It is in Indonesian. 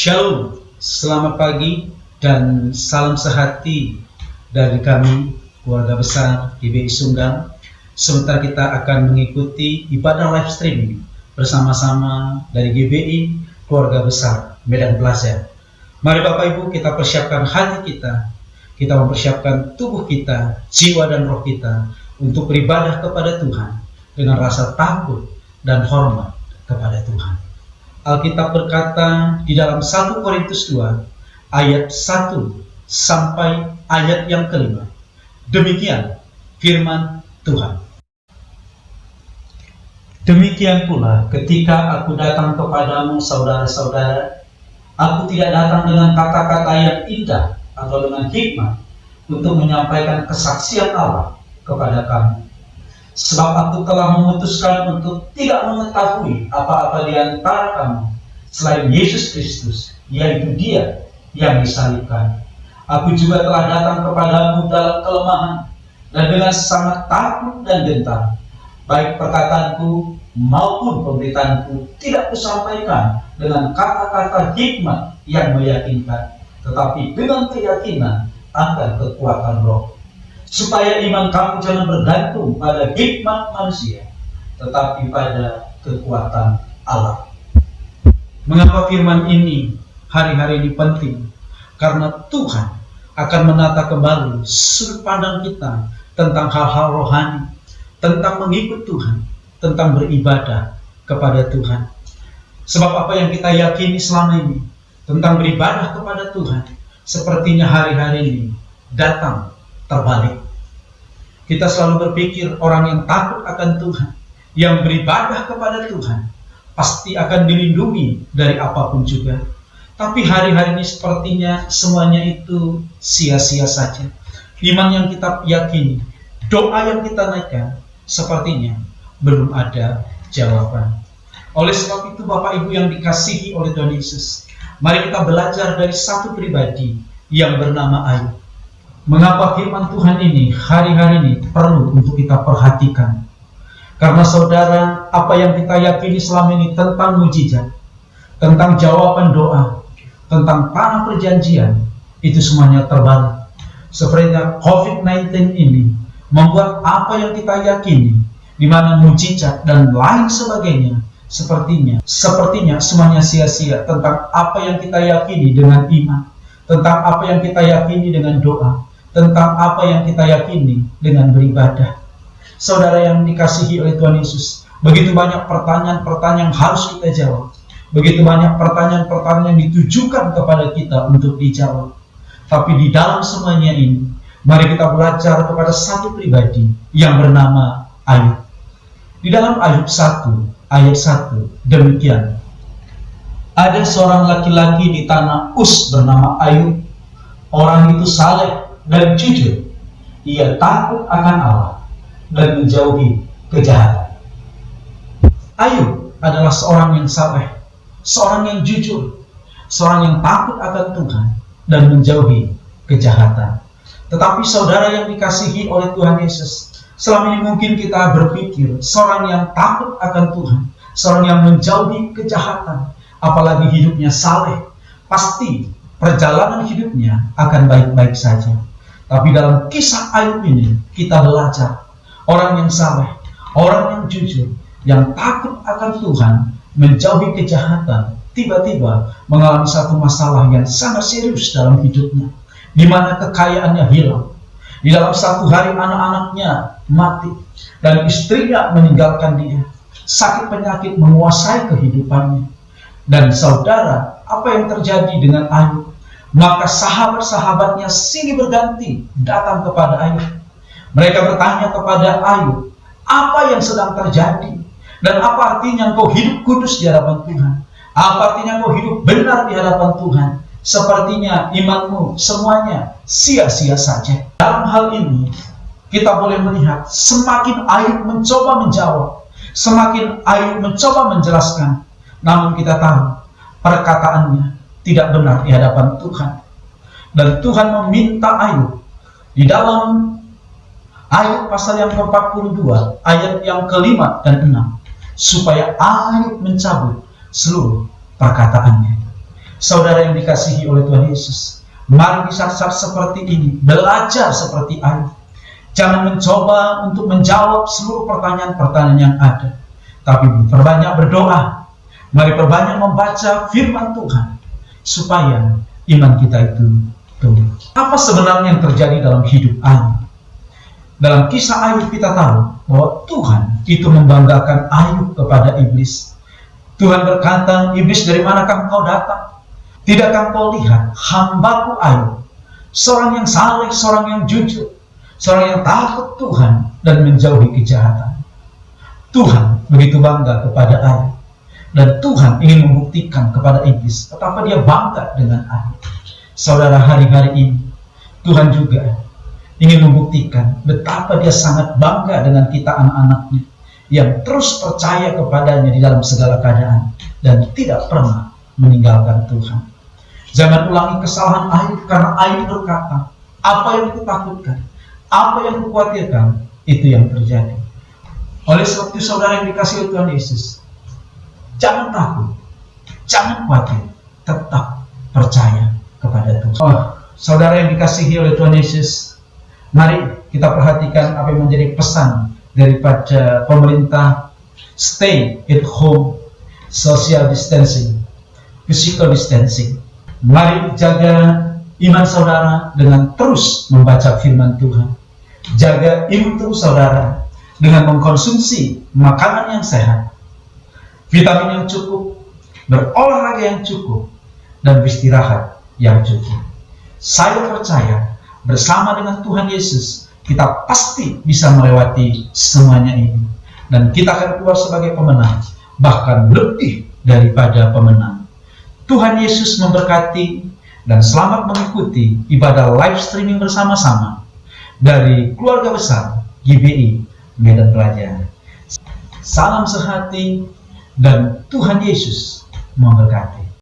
Shalom, selamat pagi dan salam sehati dari kami, keluarga besar GBI Sunggal. Sebentar kita akan mengikuti ibadah live streaming bersama-sama dari GBI Keluarga Besar Medan Plaza. Mari Bapak Ibu, kita persiapkan hati kita mempersiapkan tubuh kita, jiwa dan roh kita untuk beribadah kepada Tuhan dengan rasa takut dan hormat kepada Tuhan. Alkitab berkata di dalam 1 Korintus 2 ayat 1 sampai ayat yang kelima. Demikian firman Tuhan. Demikian pula ketika aku datang kepadamu saudara-saudara, aku tidak datang dengan kata-kata yang indah atau dengan hikmat untuk menyampaikan kesaksian Allah kepada kamu. Sebab aku telah memutuskan untuk tidak mengetahui apa-apa di antara kamu selain Yesus Kristus, yaitu Dia yang disalibkan. Aku juga telah datang kepadamu dalam kelemahan dan dengan sangat takut dan gentar. Baik perkataanku maupun pemberitaanku tidak kusampaikan dengan kata-kata hikmat yang meyakinkan, tetapi dengan keyakinan akan kekuatan roh, supaya iman kamu jangan bergantung pada hikmat manusia, tetapi pada kekuatan Allah. Mengapa firman ini hari-hari ini penting? Karena Tuhan akan menata kembali sudut pandang kita tentang hal-hal rohani, tentang mengikut Tuhan, tentang beribadah kepada Tuhan. Sebab apa yang kita yakini selama ini tentang beribadah kepada Tuhan, sepertinya hari-hari ini datang terbalik. Kita selalu berpikir orang yang takut akan Tuhan, yang beribadah kepada Tuhan, pasti akan dilindungi dari apapun juga. Tapi hari-hari ini sepertinya semuanya itu sia-sia saja. Iman yang kita yakini, doa yang kita naikkan, sepertinya belum ada jawaban. Oleh sebab itu Bapak Ibu yang dikasihi oleh Tuhan Yesus, mari kita belajar dari satu pribadi yang bernama Ayub. Mengapa firman Tuhan ini hari-hari ini perlu untuk kita perhatikan? Karena saudara, apa yang kita yakini selama ini tentang mujizat, tentang jawaban doa, tentang tanah perjanjian, itu semuanya terbalik. Seperti COVID-19 ini membuat apa yang kita yakini, di mana mujizat dan lain sebagainya, sepertinya semuanya sia-sia. Tentang apa yang kita yakini dengan iman, tentang apa yang kita yakini dengan doa, tentang apa yang kita yakini dengan beribadah. Saudara yang dikasihi oleh Tuhan Yesus, begitu banyak pertanyaan-pertanyaan yang harus kita jawab, begitu banyak pertanyaan-pertanyaan yang ditujukan kepada kita untuk dijawab. Tapi di dalam semuanya ini, mari kita belajar kepada satu pribadi yang bernama Ayub. Di dalam Ayub 1 ayat 1 demikian. Ada seorang laki-laki di tanah Uz bernama Ayub. Orang itu saleh dan jujur. Ia takut akan Allah dan menjauhi kejahatan. Ayub adalah seorang yang saleh, seorang yang jujur, seorang yang takut akan Tuhan dan menjauhi kejahatan. Tetapi saudara yang dikasihi oleh Tuhan Yesus, selama ini mungkin kita berpikir seorang yang takut akan Tuhan, seorang yang menjauhi kejahatan, apalagi hidupnya saleh, pasti perjalanan hidupnya akan baik-baik saja. Tapi dalam kisah Ayub ini kita belajar orang yang saleh, orang yang jujur, yang takut akan Tuhan, menjauhi kejahatan, tiba-tiba mengalami satu masalah yang sangat serius dalam hidupnya, di mana kekayaannya hilang. Di dalam satu hari anak-anaknya mati dan istrinya meninggalkan dia. Sakit penyakit menguasai kehidupannya. Dan saudara, apa yang terjadi dengan Ayub? Maka sahabat-sahabatnya silih berganti datang kepada Ayub. Mereka bertanya kepada Ayub, apa yang sedang terjadi? Dan apa artinya engkau hidup kudus di hadapan Tuhan? Apa artinya engkau hidup benar di hadapan Tuhan? Sepertinya imanmu semuanya sia-sia saja. Dalam hal ini, kita boleh melihat semakin Ayub mencoba menjawab, semakin Ayub mencoba menjelaskan, namun kita tahu perkataannya tidak benar di hadapan Tuhan. Dan Tuhan meminta Ayub di dalam Ayub pasal yang ke-42 ayat yang ke-5 dan 6 supaya Ayub mencabut seluruh perkataannya. Saudara yang dikasihi oleh Tuhan Yesus, mari di saat-saat seperti ini belajar seperti Ayub. Jangan mencoba untuk menjawab seluruh pertanyaan-pertanyaan yang ada, tapi perbanyak berdoa. Mari perbanyak membaca firman Tuhan, supaya iman kita itu tumbuh. Apa sebenarnya yang terjadi dalam hidup Ayub? Dalam kisah Ayub kita tahu bahwa Tuhan itu membanggakan Ayub kepada iblis. Tuhan berkata, "Iblis, dari manakah engkau datang? Tidakkah engkau lihat hambaku Ayub, seorang yang saleh, seorang yang jujur, seorang yang takut Tuhan dan menjauhi kejahatan." Tuhan begitu bangga kepada Ayub, dan Tuhan ingin membuktikan kepada iblis betapa dia bangga dengan Ayub. Saudara, hari-hari ini Tuhan juga ingin membuktikan betapa dia sangat bangga dengan kita anak-anaknya yang terus percaya kepadanya di dalam segala keadaan dan tidak pernah meninggalkan Tuhan. Jangan ulangi kesalahan Ayub, karena Ayub berkata, apa yang kutakutkan, apa yang kukhawatirkan, itu yang terjadi. Oleh sebab itu, saudara yang dikasihi oleh Tuhan Yesus, jangan takut, jangan khawatir, tetap percaya kepada Tuhan. Saudara yang dikasihi oleh Tuhan Yesus, mari kita perhatikan apa yang menjadi pesan daripada pemerintah: stay at home, social distancing, physical distancing. Mari jaga iman saudara dengan terus membaca firman Tuhan. Jaga imun tubuh saudara dengan mengkonsumsi makanan yang sehat, vitamin yang cukup, berolahraga yang cukup, dan beristirahat yang cukup. Saya percaya bersama dengan Tuhan Yesus kita pasti bisa melewati semuanya ini, dan kita akan keluar sebagai pemenang, bahkan lebih daripada pemenang. Tuhan Yesus memberkati, dan selamat mengikuti ibadah live streaming bersama-sama dari keluarga besar GBI Medan Pelajar. Salam sehati, dan Tuhan Yesus memberkati.